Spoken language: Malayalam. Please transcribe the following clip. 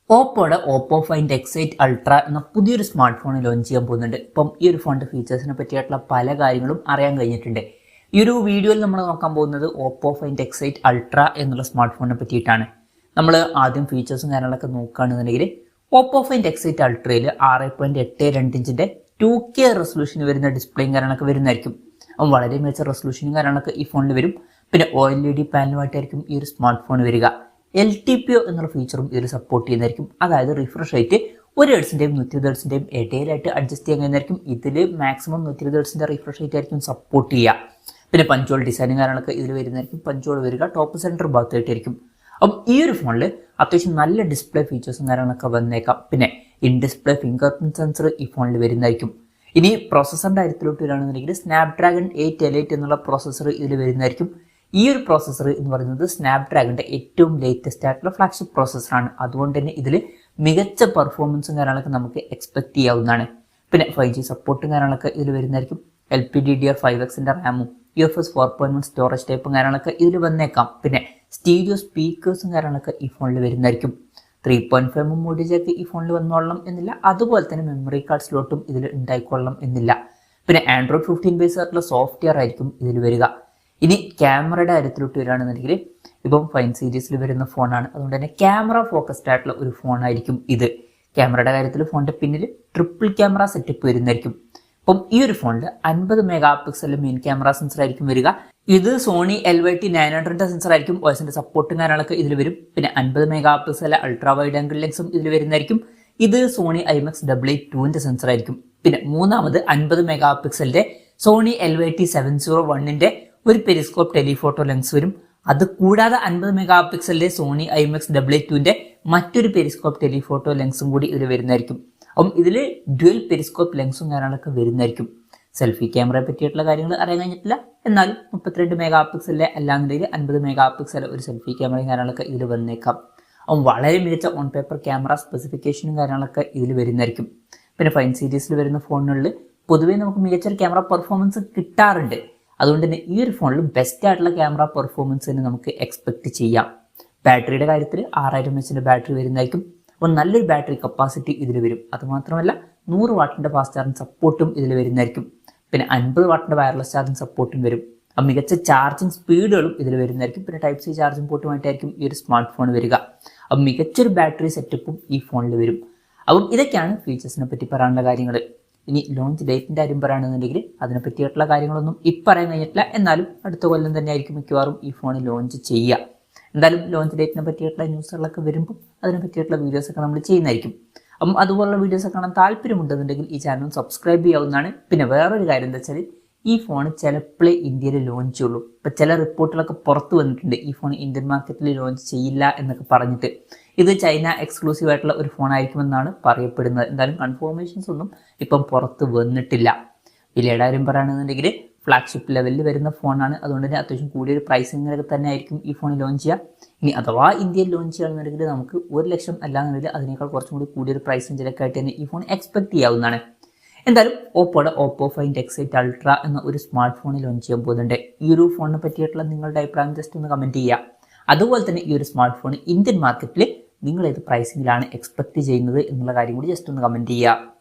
ഓപ്പോയുടെ ഓപ്പോ ഫൈൻഡ് എക്സ്8 അൾട്ര എന്ന പുതിയൊരു സ്മാർട്ട് ഫോൺ ലോഞ്ച് ചെയ്യാൻ പോകുന്നുണ്ട്. ഇപ്പം ഈ ഒരു ഫോണിന്റെ ഫീച്ചേഴ്സിനെ പറ്റിയിട്ടുള്ള പല കാര്യങ്ങളും അറിയാൻ കഴിഞ്ഞിട്ടുണ്ട്. ഈ ഒരു വീഡിയോയിൽ നമ്മൾ നോക്കാൻ പോകുന്നത് ഓപ്പോ ഫൈൻഡ് എക്സ്8 അൾട്ര എന്നുള്ള സ്മാർട്ട് ഫോണിനെ പറ്റിയിട്ടാണ്. നമ്മൾ ആദ്യം ഫീച്ചേഴ്സും കാര്യങ്ങളൊക്കെ നോക്കുകയാണെന്നുണ്ടെങ്കിൽ ഓപ്പോ ഫൈൻഡ് എക്സ്8 അൾട്രയിൽ 6.82 ഇഞ്ചിന്റെ 2K റെസൊല്യൂഷൻ വരുന്ന ഡിസ്പ്ലേയും കാര്യങ്ങളൊക്കെ വരുന്നതായിരിക്കും. അപ്പം വളരെ മികച്ച റെസൊല്യൂഷനും കാര്യങ്ങളൊക്കെ ഈ ഫോണിൽ വരും. പിന്നെ OLED പാനലുമായിട്ടായിരിക്കും ഈ ഒരു സ്മാർട്ട് ഫോൺ വരിക. LTPO എന്നുള്ള ഫീച്ചറും ഇതിൽ സപ്പോർട്ട് ചെയ്യുന്നതായിരിക്കും. അതായത് റിഫ്രഷ് റേറ്റ് 1 ഹെർട്സിന്റെയും 120 ഹെർട്സിന്റെയും ഇടയിലായിട്ട് അഡ്ജസ്റ്റ് ചെയ്യാൻ കഴിയുന്നതായിരിക്കും. ഇതിൽ മാക്സിമം 120 ഹെർട്സിന്റെ റിഫ്രഷ് റേറ്റ് ആയിരിക്കും സപ്പോർട്ട് ചെയ്യുക. പിന്നെ പഞ്ചോൾ ഡിസൈനും കാര്യങ്ങളൊക്കെ ഇതിൽ വരുന്നതായിരിക്കും. പഞ്ചോൾ വരിക ടോപ്പ് സെന്റർ ഭാഗത്തായിട്ടായിരിക്കും. അപ്പം ഈ ഒരു ഫോണിൽ അത്യാവശ്യം നല്ല ഡിസ്പ്ലേ ഫീച്ചേഴ്സും കാര്യങ്ങളൊക്കെ വന്നേക്കാം. പിന്നെ in display finger print sensor ഈ ഫോണിൽ വരുന്നതായിരിക്കും. ഇനി പ്രോസസ്സറിന്റെ കാര്യത്തിലോട്ട് വരികയാണെന്നുണ്ടെങ്കിൽ സ്നാപ്ഡ്രാഗൺ 8Elite എന്നുള്ള പ്രോസസ്സർ ഇതിൽ വരുന്നതായിരിക്കും. ഈ ഒരു പ്രോസസ്സർ എന്ന് പറയുന്നത് സ്നാപ്ഡ്രാഗണിന്റെ ഏറ്റവും ലേറ്റസ്റ്റ് ആയിട്ടുള്ള ഫ്ലാഗ്ഷിപ്പ് പ്രോസസ്സറാണ്. അതുകൊണ്ട് തന്നെ ഇതിൽ മികച്ച പെർഫോമൻസും കാര്യങ്ങളൊക്കെ നമുക്ക് എക്സ്പെക്ട് ചെയ്യാവുന്നതാണ്. പിന്നെ 5G സപ്പോർട്ടും കാര്യങ്ങളൊക്കെ ഇതിൽ വരുന്നതായിരിക്കും. LPDDR5Xന്റെ റാമും UFS 4.1 സ്റ്റോറേജ് ടൈപ്പും കാര്യങ്ങളൊക്കെ ഇതിൽ വന്നേക്കാം. പിന്നെ സ്റ്റീരിയോ സ്പീക്കേഴ്സും കാര്യങ്ങളൊക്കെ ഈ ഫോണിൽ വരുന്നതായിരിക്കും. 3.5 മോഡി ജാക്ക് ഈ ഫോണിൽ വന്നോളണം എന്നില്ല. അതുപോലെ തന്നെ മെമ്മറി കാർഡ് സ്ലോട്ടും ഇതിൽ ഉണ്ടായിക്കൊള്ളണം എന്നില്ല. പിന്നെ ആൻഡ്രോയിഡ് 15 ബേസ് ആയിട്ടുള്ള സോഫ്റ്റ്വെയർ ആയിരിക്കും ഇതിൽ വരിക. ഇനി ക്യാമറയുടെ കാര്യത്തിലോട്ട് വരികയാണെന്നുണ്ടെങ്കിൽ ഇപ്പം 5 സീരീസിൽ വരുന്ന ഫോണാണ്. അതുകൊണ്ട് തന്നെ ക്യാമറ ഫോക്കസ്ഡ് ആയിട്ടുള്ള ഒരു ഫോണായിരിക്കും ഇത്. ക്യാമറയുടെ കാര്യത്തിൽ ഫോണിന്റെ പിന്നിൽ ട്രിപ്പിൾ ക്യാമറ സെറ്റപ്പ് വരുന്നതായിരിക്കും. അപ്പം ഈ ഒരു ഫോണിൽ 50 മെഗാ പിക്സലിൽ മെയിൻ ക്യാമറ സെൻസർ ആയിരിക്കും വരിക. ഇത് സോണി LYT900 സെൻസർ ആയിരിക്കും. OSന്റെ സപ്പോർട്ടും കാര്യങ്ങളൊക്കെ ഇതിൽ വരും. പിന്നെ 50 mega pixel ultra wide angle ലെൻസും ഇതിൽ വരുന്നതായിരിക്കും. ഇത് സോണി IMX882 സെൻസർ ആയിരിക്കും. പിന്നെ മൂന്നാമത് 50 മെഗാ പിക്സലിന്റെ സോണി LYT701 ഒരു പെരിസ്കോപ്പ് ടെലിഫോട്ടോ ലെൻസ് വരും. അത് കൂടാതെ 50 മെഗാ പിക്സലിന്റെ സോണി IMX882 മറ്റൊരു പെരിസ്കോപ്പ് ടെലിഫോട്ടോ ലെൻസും കൂടി ഇതിൽ വരുന്നതായിരിക്കും. അപ്പം ഇതിൽ ഡ്യുവൽ പെരിസ്കോപ്പ് ലെൻസും കാര്യങ്ങളൊക്കെ വരുന്നതായിരിക്കും. സെൽഫി ക്യാമറയെ പറ്റിയിട്ടുള്ള കാര്യങ്ങൾ അറിയാൻ കഴിഞ്ഞിട്ടില്ല. എന്നാലും 32 മെഗാ പിക്സലിലെ അല്ലാന്നുണ്ടെങ്കിൽ 50 മെഗാ പിക്സൽ ഒരു സെൽഫി ക്യാമറയും കാര്യങ്ങളൊക്കെ ഇതിൽ വന്നേക്കാം. അപ്പം വളരെ മികച്ച ഓൺ പേപ്പർ ക്യാമറ സ്പെസിഫിക്കേഷനും കാര്യങ്ങളൊക്കെ ഇതിൽ വരുന്നതായിരിക്കും. പിന്നെ 5 സീരീസിൽ വരുന്ന ഫോണുകളിൽ പൊതുവേ നമുക്ക് മികച്ചൊരു ക്യാമറ പെർഫോമൻസ് കിട്ടാറുണ്ട്. അതുകൊണ്ട് തന്നെ ഈ ഒരു ഫോണിൽ ബെസ്റ്റ് ആയിട്ടുള്ള ക്യാമറ പെർഫോമൻസ് തന്നെ നമുക്ക് എക്സ്പെക്ട് ചെയ്യാം. ബാറ്ററിയുടെ കാര്യത്തിൽ 6000 mAh ബാറ്ററി വരുന്നതായിരിക്കും. അപ്പോൾ നല്ലൊരു ബാറ്ററി കപ്പാസിറ്റി ഇതിൽ വരും. അതുമാത്രമല്ല 100 വാട്ടിന്റെ ഫാസ്റ്റ് ചാർജിങ് സപ്പോർട്ടും ഇതിൽ വരുന്നതായിരിക്കും. പിന്നെ 50 വാട്ടിന്റെ വയർലെസ് ചാർജിങ് സപ്പോർട്ടും വരും. അപ്പോൾ മികച്ച ചാർജിങ് സ്പീഡുകളും ഇതിൽ വരുന്നതായിരിക്കും. പിന്നെ ടൈപ്പ് സി ചാർജിങ് പോർട്ടുമായിട്ടായിരിക്കും ഈ ഒരു സ്മാർട്ട് ഫോൺ വരിക. അപ്പോൾ മികച്ചൊരു ബാറ്ററി സെറ്റപ്പും ഈ ഫോണിൽ വരും. അപ്പം ഇതൊക്കെയാണ് ഫീച്ചേഴ്സിനെ പറ്റി പറയാനുള്ള കാര്യങ്ങൾ. ഇനി ലോഞ്ച് ഡേറ്റിന്റെ കാര്യം പറയുകയാണെന്നുണ്ടെങ്കിൽ അതിനെ പറ്റിയിട്ടുള്ള കാര്യങ്ങളൊന്നും ഇപ്പം പറയാൻ കഴിഞ്ഞിട്ടില്ല. എന്നാലും അടുത്ത കൊല്ലം തന്നെ ആയിരിക്കും മിക്കവാറും ഈ ഫോൺ ലോഞ്ച് ചെയ്യുക. എന്തായാലും ലോഞ്ച് ഡേറ്റിനെ പറ്റിയിട്ടുള്ള ന്യൂസുകളൊക്കെ വരുമ്പോൾ അതിനെ പറ്റിയിട്ടുള്ള വീഡിയോസൊക്കെ നമ്മൾ ചെയ്യുന്നതായിരിക്കും. അപ്പം അതുപോലുള്ള വീഡിയോസൊക്കെ കാണാൻ താല്പര്യമുണ്ടെന്നുണ്ടെങ്കിൽ ഈ ചാനൽ സബ്സ്ക്രൈബ് ചെയ്യാവുന്നതാണ്. പിന്നെ വേറൊരു കാര്യം എന്താ വെച്ചാൽ ഈ ഫോൺ ചിലപ്പോഴേ ഇന്ത്യയിൽ ലോഞ്ച് ചെയ്യുള്ളൂ. ഇപ്പം ചില റിപ്പോർട്ടുകളൊക്കെ പുറത്ത് വന്നിട്ടുണ്ട് ഈ ഫോൺ ഇന്ത്യൻ മാർക്കറ്റിൽ ലോഞ്ച് ചെയ്യില്ല എന്നൊക്കെ പറഞ്ഞിട്ട്. ഇത് ചൈന എക്സ്ക്ലൂസീവ് ആയിട്ടുള്ള ഒരു ഫോൺ ആയിരിക്കുമെന്നാണ് പറയപ്പെടുന്നത്. എന്തായാലും കൺഫർമേഷൻസ് ഒന്നും ഇപ്പം പുറത്ത് വന്നിട്ടില്ല. വിലയുടെ കാര്യം പറയുകയാണെന്നുണ്ടെങ്കിൽ ഫ്ലാഗ്ഷിപ്പ് ലെവലിൽ വരുന്ന ഫോണാണ്. അതുകൊണ്ട് തന്നെ അത്യാവശ്യം കൂടിയൊരു പ്രൈസിങ്ങിലൊക്കെ തന്നെ ആയിരിക്കും ഈ ഫോൺ ലോഞ്ച് ചെയ്യുക. ഇനി അഥവാ ഇന്ത്യയിൽ ലോഞ്ച് ചെയ്യുകയാണെന്നുണ്ടെങ്കിൽ നമുക്ക് 1 ലക്ഷം അല്ലാന്നുണ്ടെങ്കിൽ അതിനേക്കാൾ കുറച്ചും കൂടി കൂടിയൊരു പ്രൈസിങ് ചിലൊക്കെ ആയിട്ട് തന്നെ ഈ ഫോൺ എക്സ്പെക്ട് ചെയ്യാവുന്നതാണ്. എന്തായാലും ഓപ്പോയുടെ ഓപ്പോ ഫൈൻഡ് എക്സ്8 അൾട്ര എന്ന ഒരു സ്മാർട്ട് ഫോൺ ലോഞ്ച് ചെയ്യാൻ പോകുന്നുണ്ട്. ഈ ഒരു ഫോണിനെ പറ്റിയിട്ടുള്ള നിങ്ങളുടെ അഭിപ്രായം ജസ്റ്റ് ഒന്ന് കമൻറ്റ് ചെയ്യുക. അതുപോലെ തന്നെ ഈ ഒരു സ്മാർട്ട് ഫോൺ ഇന്ത്യൻ മാർക്കറ്റിൽ നിങ്ങൾ ഏത് പ്രൈസിങ്ങിലാണ് എക്സ്പെക്ട് ചെയ്യുന്നത് എന്നുള്ള കാര്യം കൂടി ജസ്റ്റ് ഒന്ന് കമൻറ്റ് ചെയ്യുക.